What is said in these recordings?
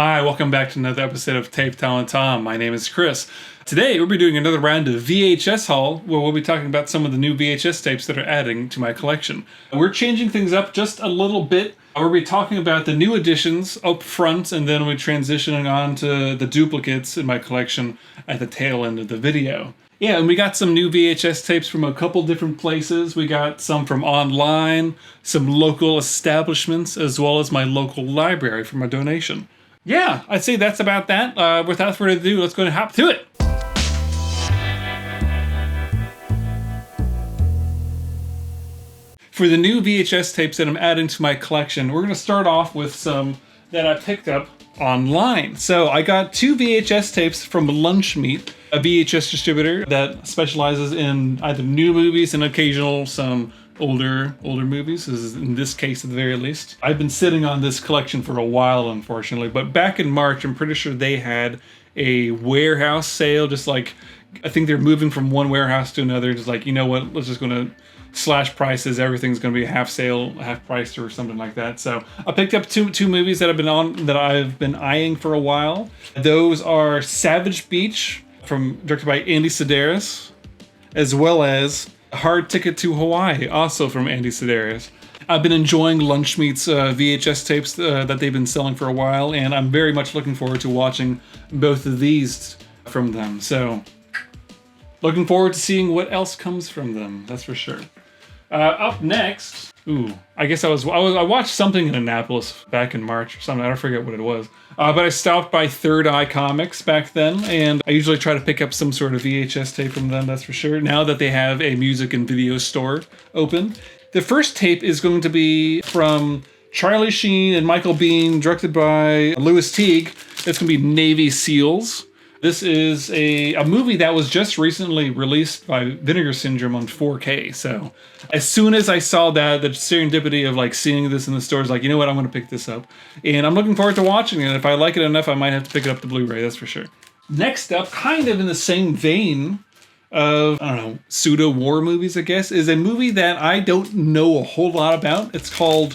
Hi, welcome back to another episode of Tape Talent Tom. My name is Chris. Today we'll be doing another round of VHS Haul, where we'll be talking about some of the new VHS tapes that are adding to my collection. We're changing things up just a little bit. We'll be talking about the new additions up front, and then we're transitioning on to the duplicates in my collection at the tail end of the video. Yeah, and we got some new VHS tapes from a couple different places. We got some from online, some local establishments, as well as my local library from a donation. Yeah, I'd say that's about that. Without further ado, let's go and hop to it. For the new VHS tapes that I'm adding to my collection, we're going to start off with some that I picked up online. So I got two VHS tapes from Lunch Meat, a VHS distributor that specializes in either new movies and occasional some older movies, in this case at the very least. I've been sitting on this collection for a while, unfortunately, but back in March, I'm pretty sure they had a warehouse sale, just like, I think they're moving from one warehouse to another, just like, you know what, let's just gonna slash prices, everything's gonna be half sale, half price or something like that. So I picked up two movies that I've been eyeing for a while. Those are Savage Beach, directed by Andy Sedaris, as well as Hard Ticket to Hawaii, also from Andy Sedaris. I've been enjoying Lunch Meat's VHS tapes that they've been selling for a while, and I'm very much looking forward to watching both of these from them. So, looking forward to seeing what else comes from them, that's for sure. Up next, I guess I watched something in Annapolis back in March or something, I don't forget what it was. But I stopped by Third Eye Comics back then, and I usually try to pick up some sort of VHS tape from them, that's for sure, now that they have a music and video store open. The first tape is going to be from Charlie Sheen and Michael Biehn, directed by Louis Teague. It's going to be Navy SEALs. This is a movie that was just recently released by Vinegar Syndrome on 4K. So as soon as I saw that, the serendipity of like seeing this in the stores, like, you know what, I'm going to pick this up. And I'm looking forward to watching it. If I like it enough, I might have to pick it up the Blu-ray, that's for sure. Next up, kind of in the same vein of, I don't know, pseudo-war movies, I guess, is a movie that I don't know a whole lot about. It's called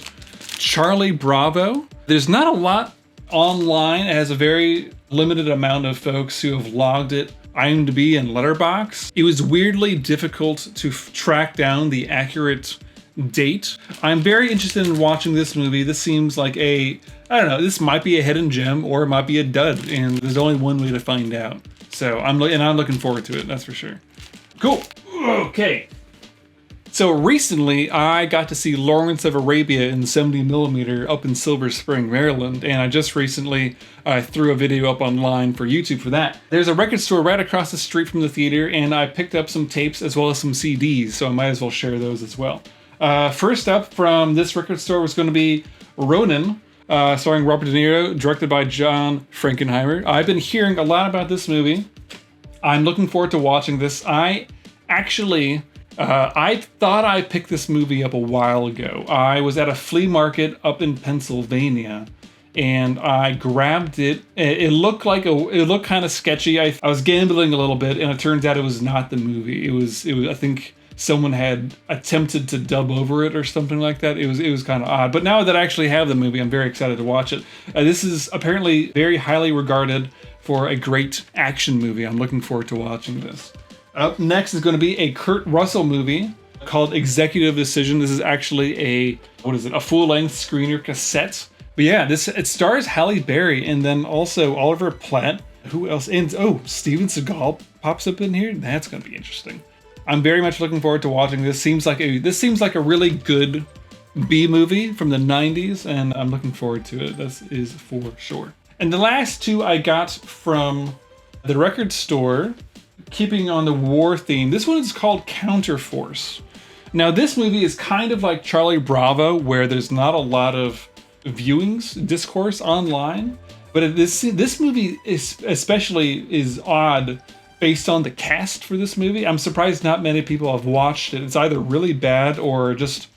Charlie Bravo. There's not a lot online. It has a very limited amount of folks who have logged it, IMDb and Letterboxd. It was weirdly difficult to track down the accurate date. I'm very interested in watching this movie. This seems like I don't know, this might be a hidden gem or it might be a dud, and there's only one way to find out. So I'm looking forward to it, that's for sure. Cool. Okay. So recently, I got to see Lawrence of Arabia in 70mm up in Silver Spring, Maryland, and I just recently threw a video up online for YouTube for that. There's a record store right across the street from the theater, and I picked up some tapes as well as some CDs, so I might as well share those as well. First up from this record store was going to be Ronin, starring Robert De Niro, directed by John Frankenheimer. I've been hearing a lot about this movie. I'm looking forward to watching this. I thought I picked this movie up a while ago. I was at a flea market up in Pennsylvania, and I grabbed it. It looked kind of sketchy. I was gambling a little bit, and it turns out it was not the movie. It was. I think someone had attempted to dub over it or something like that. It was kind of odd. But now that I actually have the movie, I'm very excited to watch it. This is apparently very highly regarded for a great action movie. I'm looking forward to watching this. Up next is going to be a Kurt Russell movie called Executive Decision. This is actually a full-length screener cassette. But yeah, it stars Halle Berry and then also Oliver Platt. Who else? And Steven Seagal pops up in here. That's going to be interesting. I'm very much looking forward to watching this. This seems like a really good B movie from the 90s, and I'm looking forward to it. This is for sure. And the last two I got from the record store, keeping on the war theme. This one is called Counterforce. Now, this movie is kind of like Charlie Bravo, where there's not a lot of discourse online, but this movie is odd based on the cast for this movie. I'm surprised not many people have watched it. It's either really bad or it just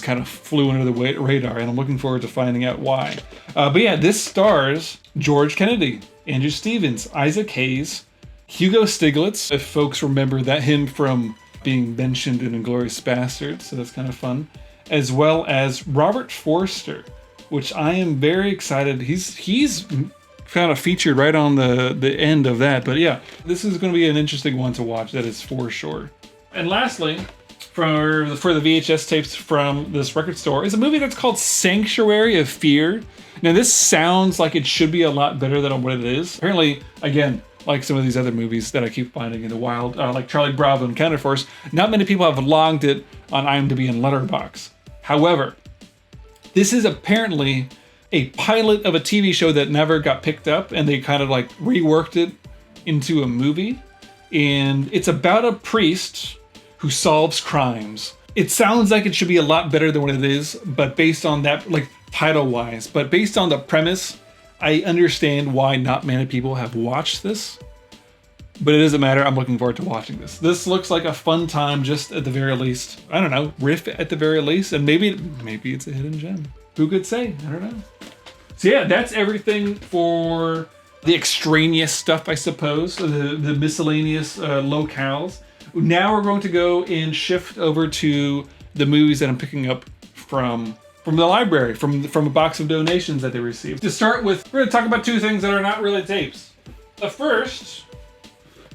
kind of flew under the radar, and I'm looking forward to finding out why. But yeah, this stars George Kennedy, Andrew Stevens, Isaac Hayes, Hugo Stiglitz, if folks remember him from being mentioned in Inglourious Basterds, so that's kind of fun, as well as Robert Forster, which I am very excited. He's kind of featured right on the end of that. But yeah, this is going to be an interesting one to watch. That is for sure. And lastly, for the VHS tapes from this record store is a movie that's called Sanctuary of Fear. Now this sounds like it should be a lot better than what it is. Apparently, again, like some of these other movies that I keep finding in the wild, like Charlie Bravo and Counterforce, not many people have logged it on IMDb and Letterboxd. However, this is apparently a pilot of a TV show that never got picked up, and they kind of like reworked it into a movie. And it's about a priest who solves crimes. It sounds like it should be a lot better than what it is, but based on that, like title-wise, but based on the premise, I understand why not many people have watched this, but it doesn't matter. I'm looking forward to watching this. This looks like a fun time, just at the very least. I don't know, riff at the very least, and maybe it's a hidden gem. Who could say? I don't know. So yeah, that's everything for the extraneous stuff, I suppose, the miscellaneous locales. Now we're going to go and shift over to the movies that I'm picking up from the library, from a box of donations that they received. To start with, we're going to talk about two things that are not really tapes. The first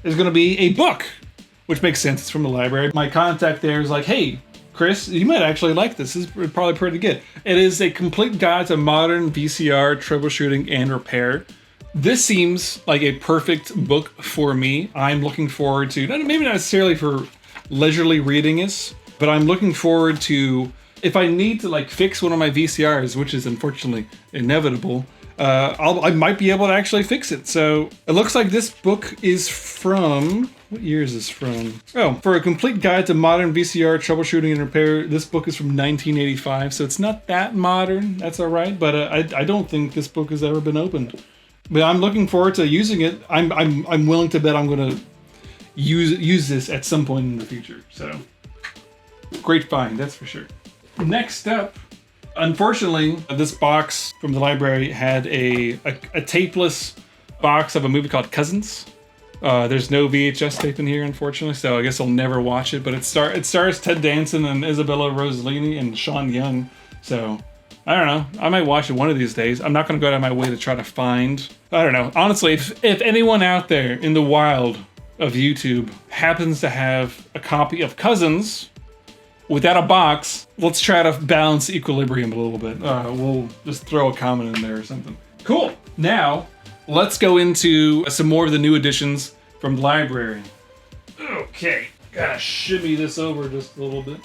is going to be a book, which makes sense. It's from the library. My contact there is like, hey, Chris, you might actually like this. This is probably pretty good. It is a complete guide to modern VCR troubleshooting and repair. This seems like a perfect book for me. I'm looking forward to, maybe not necessarily for leisurely reading this, but I'm looking forward to, if I need to like fix one of my VCRs, which is unfortunately inevitable, I might be able to actually fix it. So it looks like this book is from, what year is this from? Oh, for a complete guide to modern VCR troubleshooting and repair, this book is from 1985. So it's not that modern. That's all right. But I don't think this book has ever been opened. But I'm looking forward to using it. I'm willing to bet I'm going to use this at some point in the future. So great find, that's for sure. Next up, unfortunately, this box from the library had a tapeless box of a movie called Cousins. There's no VHS tape in here, unfortunately, so I guess I'll never watch it. But it stars Ted Danson and Isabella Rossellini and Sean Young. So I don't know. I might watch it one of these days. I'm not going to go out of my way to try to find. I don't know. Honestly, if anyone out there in the wild of YouTube happens to have a copy of Cousins without a box, let's try to balance equilibrium a little bit. We'll just throw a comment in there or something. Cool. Now, let's go into some more of the new editions from the library. Okay. Gotta shimmy this over just a little bit.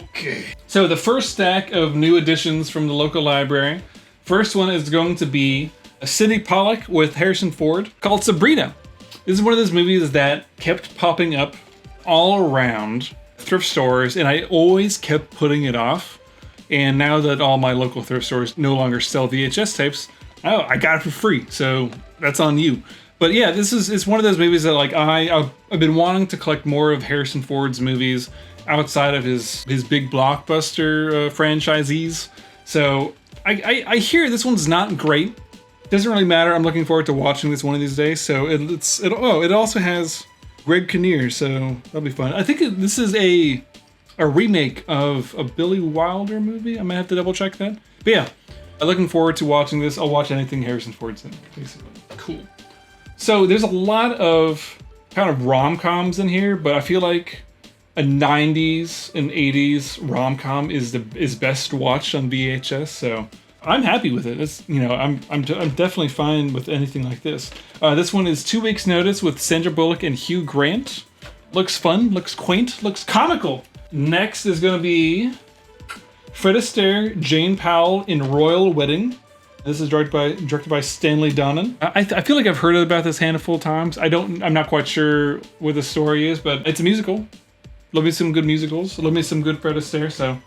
Okay. So the first stack of new editions from the local library. First one is going to be a Sidney Pollack with Harrison Ford called Sabrina. This is one of those movies that kept popping up all around thrift stores, and I always kept putting it off. And now that all my local thrift stores no longer sell VHS tapes, oh, I got it for free, so that's on you. But yeah, it's one of those movies that like I've been wanting to collect more of Harrison Ford's movies outside of his big blockbuster franchisees. So I hear this one's not great. Doesn't really matter. I'm looking forward to watching this one of these days. So it also has Greg Kinnear, so that'll be fun. I think this is a remake of a Billy Wilder movie. I might have to double check that. But yeah, I'm looking forward to watching this. I'll watch anything Harrison Ford's in, basically. Cool. So there's a lot of kind of rom-coms in here, but I feel like a 90s and 80s rom-com is best watched on VHS. So I'm happy with it. It's, I'm definitely fine with anything like this. This one is 2 Weeks Notice with Sandra Bullock and Hugh Grant. Looks fun, looks quaint, looks comical. Next is going to be Fred Astaire, Jane Powell in Royal Wedding. This is directed by Stanley Donen. I feel like I've heard about this handful of times. I'm not quite sure what the story is, but it's a musical. Love me some good musicals. Love me some good Fred Astaire, so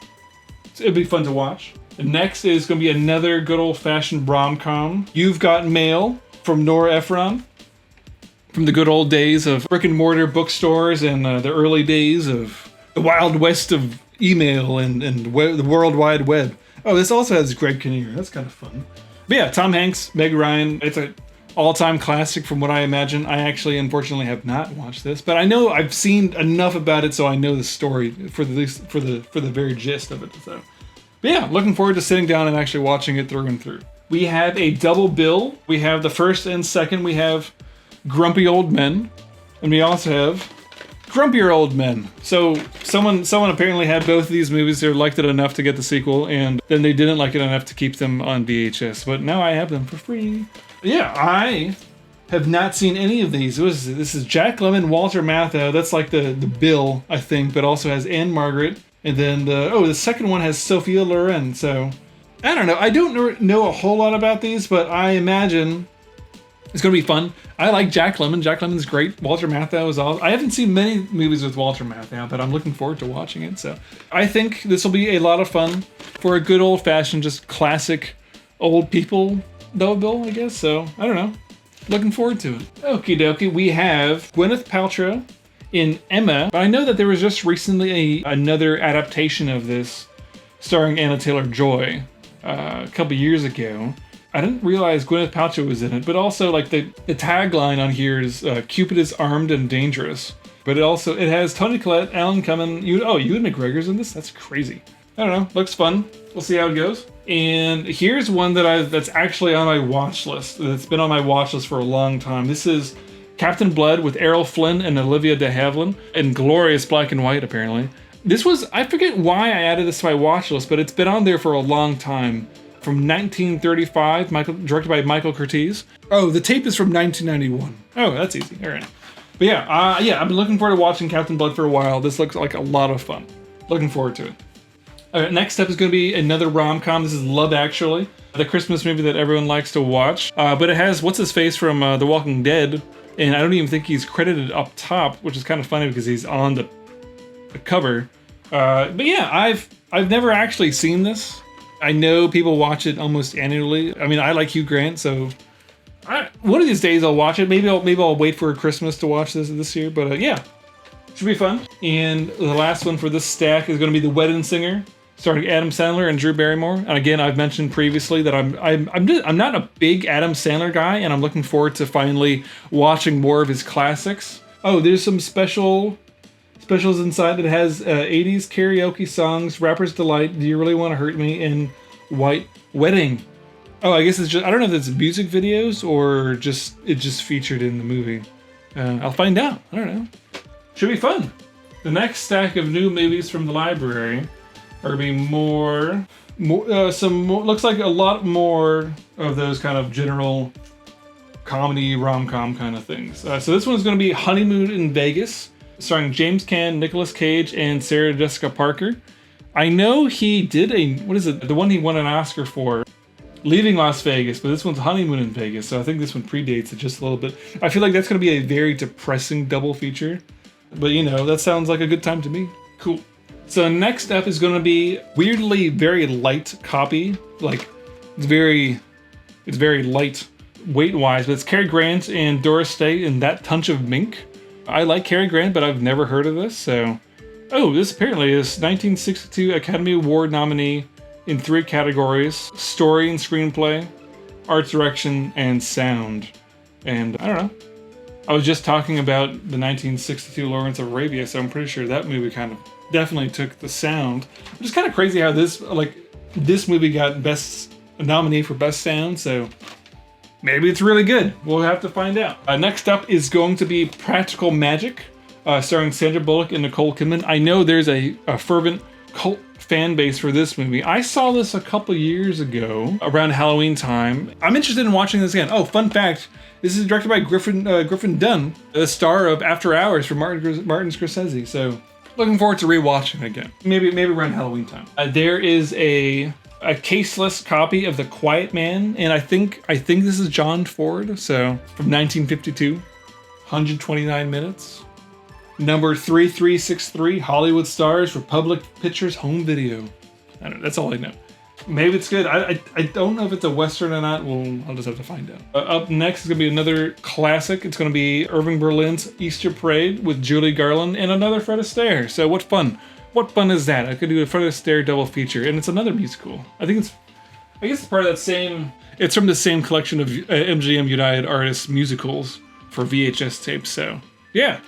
it'd be fun to watch. Next is going to be another good old-fashioned rom-com. You've Got Mail from Nora Ephron. From the good old days of brick-and-mortar bookstores and the early days of the Wild West of email and the World Wide Web. Oh, this also has Greg Kinnear. That's kind of fun. But yeah, Tom Hanks, Meg Ryan. It's an all-time classic from what I imagine. I actually, unfortunately, have not watched this, but I know I've seen enough about it, so I know the story for the very gist of it. So But yeah, looking forward to sitting down and actually watching it through and through. We have a double bill. We have the first and second. We have Grumpy Old Men, and we also have Grumpier Old Men. So someone apparently had both of these movies. They liked it enough to get the sequel, and then they didn't like it enough to keep them on VHS. But now I have them for free. Yeah, I have not seen any of these. This is Jack Lemmon, Walter Matthau. That's like the bill, I think, but also has Anne Margaret. And then the second one has Sophia Loren. So I don't know. I don't know a whole lot about these, but I imagine it's going to be fun. I like Jack Lemmon. Jack Lemmon's great. Walter Matthau is awesome. I haven't seen many movies with Walter Matthau, but I'm looking forward to watching it. So I think this will be a lot of fun for a good old-fashioned, just classic old people double bill, I guess. So I don't know. Looking forward to it. Okie dokie. We have Gwyneth Paltrow in Emma. But I know that there was just recently another adaptation of this starring Anna Taylor-Joy a couple years ago. I didn't realize Gwyneth Paltrow was in it, but also like the tagline on here is Cupid is armed and dangerous. But it has Toni Collette, Alan Cumming, Ewan McGregor's in this? That's crazy. I don't know, looks fun. We'll see how it goes. And here's one that's actually on my watch list. That's been on my watch list for a long time. This is Captain Blood with Errol Flynn and Olivia de Havilland in glorious black and white, apparently. I forget why I added this to my watch list, but it's been on there for a long time. From 1935, directed by Michael Curtiz. Oh, the tape is from 1991. Oh, that's easy. All right. But yeah, I've been looking forward to watching Captain Blood for a while. This looks like a lot of fun. Looking forward to it. All right, next up is going to be another rom-com. This is Love Actually, the Christmas movie that everyone likes to watch. But it has what's-his-face from The Walking Dead, and I don't even think he's credited up top, which is kind of funny because he's on the cover. But yeah, I've never actually seen this. I know people watch it almost annually. I mean, I like Hugh Grant, so one of these days I'll watch it. Maybe I'll wait for Christmas to watch this year. But yeah, should be fun. And the last one for this stack is going to be The Wedding Singer, starring Adam Sandler and Drew Barrymore. And again, I've mentioned previously that I'm not a big Adam Sandler guy, and I'm looking forward to finally watching more of his classics. Oh, there's some specials inside that has 80s karaoke songs, Rapper's Delight, Do You Really Want to Hurt Me, and White Wedding. Oh, I guess it's just, I don't know if it's music videos or it just featured in the movie. I'll find out. I don't know. Should be fun. The next stack of new movies from the library are going to be looks like a lot more of those kind of general comedy, rom-com kind of things. So this one's going to be Honeymoon in Vegas, starring James Caan, Nicolas Cage, and Sarah Jessica Parker. I know he did the one he won an Oscar for, Leaving Las Vegas, but this one's Honeymoon in Vegas, so I think this one predates it just a little bit. I feel like that's going to be a very depressing double feature, but that sounds like a good time to me. Cool. So next up is going to be weirdly very light copy, like it's very light weight-wise, but it's Cary Grant and Doris Day in That Touch of Mink. I like Cary Grant, but I've never heard of this, so... Oh, this apparently is 1962 Academy Award nominee in 3 categories: story and screenplay, art direction, and sound. And I don't know. I was just talking about the 1962 Lawrence of Arabia, so I'm pretty sure that movie kind of definitely took the sound. It's kind of crazy how this movie got a nominee for best sound, so... Maybe it's really good. We'll have to find out. Next up is going to be Practical Magic, starring Sandra Bullock and Nicole Kidman. I know there's a fervent cult fan base for this movie. I saw this a couple years ago, around Halloween time. I'm interested in watching this again. Oh, fun fact, this is directed by Griffin Dunn, the star of After Hours from Martin Scorsese. So, looking forward to rewatching it again. Maybe around Halloween time. There is a caseless copy of The Quiet Man, and I think this is John Ford, so from 1952, 129 minutes. Number 3363, Hollywood Stars, Republic Pictures Home Video. I don't know, that's all I know. Maybe it's good. I don't know if it's a Western or not. I'll just have to find out. Up next is going to be another classic. It's going to be Irving Berlin's Easter Parade with Julie Garland and another Fred Astaire. So what fun. What fun is that? I could do a Fred Astaire double feature, and it's another musical. I guess it's part of that same... It's from the same collection of MGM United Artists musicals for VHS tapes, so... Yeah.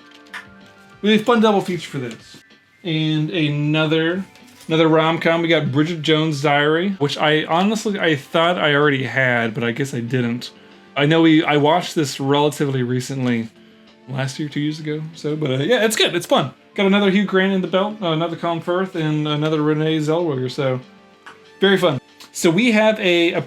We have a fun double feature for this. And another Another rom-com, we got Bridget Jones' Diary, which I thought I already had, but I guess I didn't. I know I watched this relatively recently, last year, 2 years ago, so, but yeah, it's good, it's fun. Got another Hugh Grant in the belt, another Colin Firth, and another Renee Zellweger, so very fun. So we have a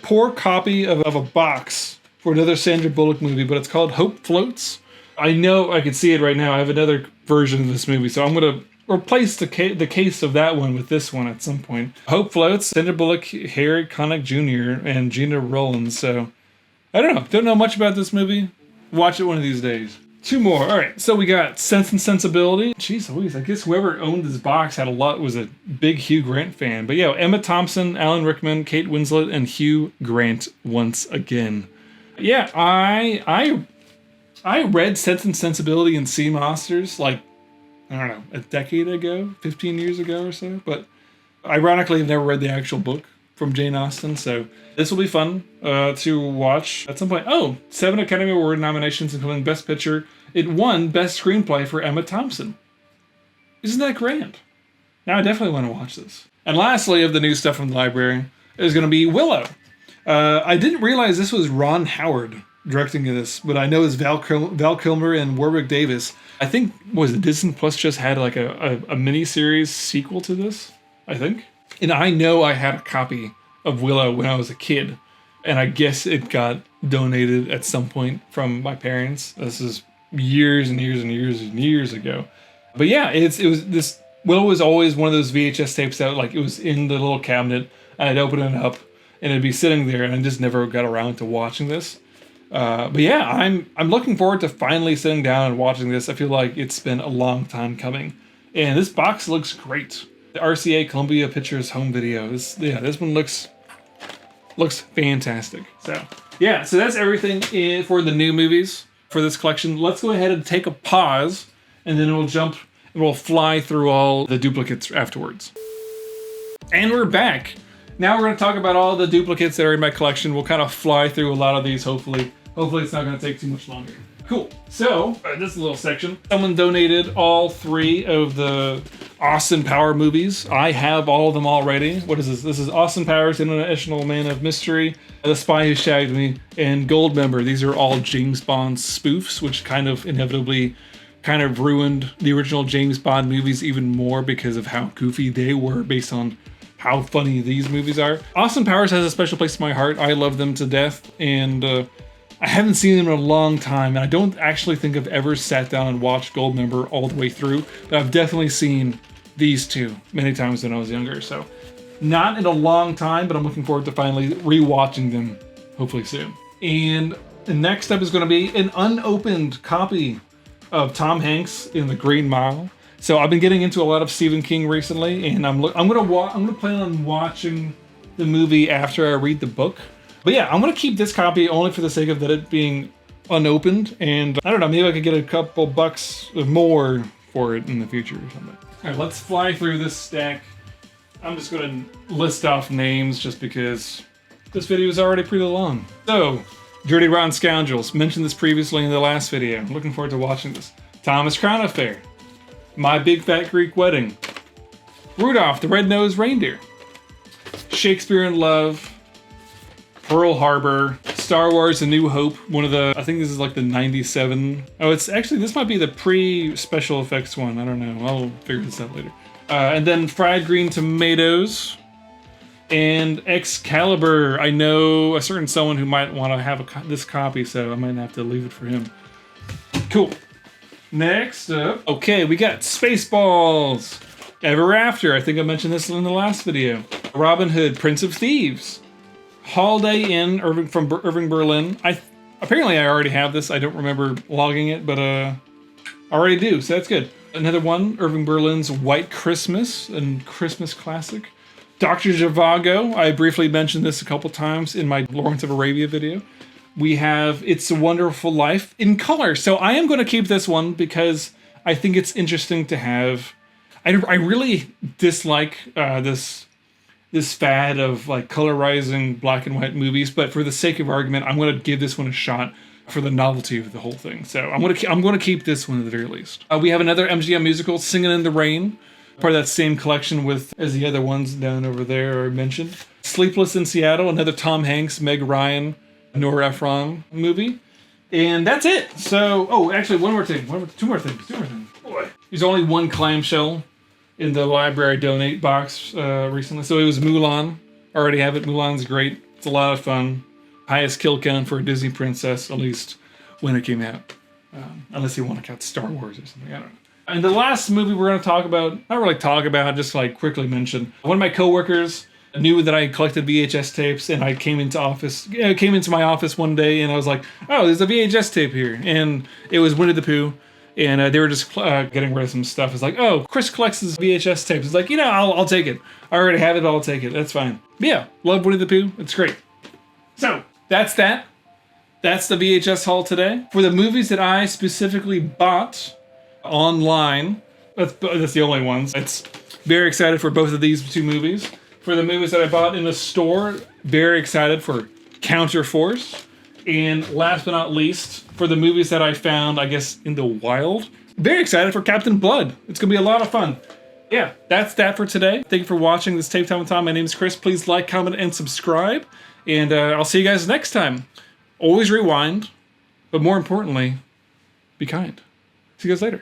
poor copy of a box for another Sandra Bullock movie, but it's called Hope Floats. I know I can see it right now. I have another version of this movie, so I'm going to replace the case of that one with this one at some point. Hope Floats, Sandra Bullock, Harry Connick Jr., and Gina Rollins. So, I don't know. Don't know much about this movie. Watch it one of these days. 2 more. All right, so we got Sense and Sensibility. Jeez Louise, I guess whoever owned this box was a big Hugh Grant fan. But yeah, Emma Thompson, Alan Rickman, Kate Winslet, and Hugh Grant once again. Yeah, I read Sense and Sensibility and Sea Monsters like, I don't know, a decade ago, 15 years ago or so. But ironically, I've never read the actual book from Jane Austen, so this will be fun to watch at some point. Oh, 7 Academy Award nominations, including Best Picture. It won Best Screenplay for Emma Thompson. Isn't that grand? Now I definitely want to watch this. And lastly, of the new stuff from the library, is going to be Willow. I didn't realize this was Ron Howard directing this, but I know it's Val Kilmer and Warwick Davis. I think, Disney Plus just had like a mini-series sequel to this, I think. And I know I had a copy of Willow when I was a kid, and I guess it got donated at some point from my parents. This is years and years and years and years ago. But yeah, Willow was always one of those VHS tapes that like it was in the little cabinet, and I'd open it up, and it'd be sitting there, and I just never got around to watching this. But yeah, I'm looking forward to finally sitting down and watching this. I feel like it's been a long time coming, and this box looks great. The RCA Columbia Pictures home video. This one looks fantastic. So that's everything for the new movies for this collection. Let's go ahead and take a pause, and then we'll fly through all the duplicates afterwards. And we're back. Now we're going to talk about all the duplicates that are in my collection. We'll kind of fly through a lot of these, hopefully. Hopefully it's not going to take too much longer. Cool. So, this is a little section. Someone donated all 3 of the Austin Power movies. I have all of them already. What is this? This is Austin Powers, International Man of Mystery, The Spy Who Shagged Me, and Goldmember. These are all James Bond spoofs, which kind of inevitably ruined the original James Bond movies even more because of how goofy they were based on how funny these movies are. Austin Powers has a special place in my heart. I love them to death, and I haven't seen them in a long time, and I don't actually think I've ever sat down and watched Goldmember all the way through, but I've definitely seen these 2 many times when I was younger, so not in a long time, but I'm looking forward to finally rewatching them, hopefully soon. And the next up is going to be an unopened copy of Tom Hanks in The Green Mile. So I've been getting into a lot of Stephen King recently, and I'm gonna plan on watching the movie after I read the book. But yeah, I'm gonna keep this copy only for the sake of it being unopened, and I don't know, maybe I could get a couple bucks more for it in the future or something. All right, let's fly through this stack. I'm just gonna list off names just because this video is already pretty long. So, Dirty Rotten Scoundrels, mentioned this previously in the last video. I'm looking forward to watching this. Thomas Crown Affair, My Big Fat Greek Wedding, Rudolph the Red-Nosed Reindeer, Shakespeare in Love, Pearl Harbor, Star Wars: A New Hope, I think this is like the 97. Oh, this might be the pre-special effects one. I don't know. I'll figure this out later. And then Fried Green Tomatoes and Excalibur. I know a certain someone who might want to have this copy, so I might have to leave it for him. Cool. Next up, okay, we got Spaceballs, Ever After. I think I mentioned this in the last video. Robin Hood, Prince of Thieves, Holiday Inn, Irving Berlin. Apparently I already have this. I don't remember logging it, but I already do, so that's good. Another one, Irving Berlin's White Christmas, and Christmas classic. Dr. Zhivago. I briefly mentioned this a couple times in my Lawrence of Arabia video. We have It's a Wonderful Life in color. So I am going to keep this one because I think it's interesting to have. I really dislike this fad of like colorizing black and white movies, but for the sake of argument, I'm going to give this one a shot for the novelty of the whole thing. So I'm going to keep this one at the very least. We have another MGM musical, Singing in the Rain, Part of that same collection with as the other ones down over there are mentioned. Sleepless in Seattle, another Tom Hanks, Meg Ryan, Nora Ephron movie. And that's it. So, oh, actually, two more things. Boy. There's only one clamshell in the library donate box recently. So it was Mulan. I already have it. Mulan's great. It's a lot of fun. Highest kill count for a Disney princess, at least when it came out. Unless you want to count Star Wars or something. I don't know. And the last movie we're going to talk about, not really talk about, just like quickly mention. One of my coworkers knew that I collected VHS tapes, and I came into my office one day, and I was like, "Oh, there's a VHS tape here," and it was Winnie the Pooh, and they were just getting rid of some stuff. It's like, "Oh, Chris collects his VHS tapes." It's like, I'll take it. I already have it. I'll take it. That's fine. But yeah, love Winnie the Pooh. It's great. So that's that. That's the VHS haul today for the movies that I specifically bought online. That's the only ones. It's very excited for both of these two movies. For the movies that I bought in the store, very excited for Counterforce. And last but not least, for the movies that I found, I guess, in the wild, very excited for Captain Blood. It's going to be a lot of fun. Yeah, that's that for today. Thank you for watching this Tape Time with Tom. My name is Chris. Please like, comment, and subscribe. And I'll see you guys next time. Always rewind, but more importantly, be kind. See you guys later.